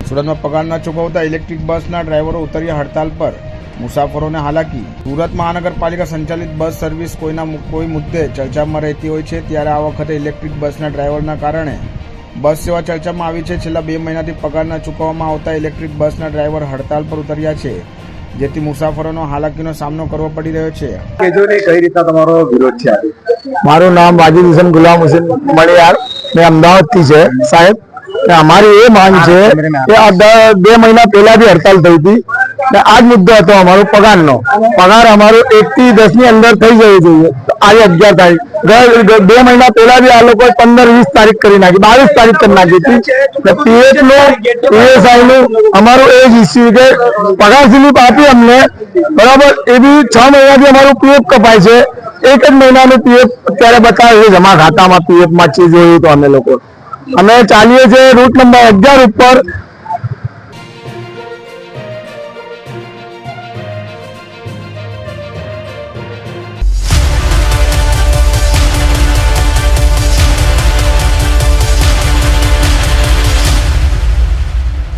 सूरत में पगार न चूकवता इलेक्ट्रिक बसना ड्राइवरो उतर्या हड़ताल पर, मुसाफरोने हालाकी। सूरत महानगरपालिका संचालित बस सर्विस कोई मुद्दे चर्चा में रहती होय छे, त्यारे आ वखते इलेक्ट्रिक बसना ड्राइवरना कारणे बस सेवा चर्चा में आवी छे। छेल्ला 2 महीनाथी पगार न चूकववामां आवता इलेक्ट्रिक बसना ड्राइवर हड़ताल पर उतर्या छे, जेथी मुसाफरोनो हालाकीनो सामनो करवो पड़ी रह्यो छे। केजोनी कई रीतना तमारो विरोध छे? मारू नाम वाजिद हुसैन गुलाम हुसैन मणियार, मैं अमदावाद थी छे साहेब। हमारी ये मांग है कि 2 महीना पहला भी हड़ताल थी थी, आज मुद्दो हतो अमारो पगार नो। पगार अमारो 1 થી 10 ની अंदर थई जवो जोईए। आज 11 तारीख, 2 महीना पहला भी आ लोग 15-20 तारीख करी नाखी, 22 तारीख कर नाखी थी। पीएफ नो पीएसआई नो अमारो एज इश्यू के पगार स्लिप आपी अमने बराबर, ए भी 6 महीना भी अमारो पीएफ कपाय छे। 1 જ મહિનાનું पीएफ અત્યારે બતાવે છે જમા ખાતામાં, પીએફ માં ચીજ હોય તો અમે ચાલીએ છીએ રૂટ નંબર 11 ઉપર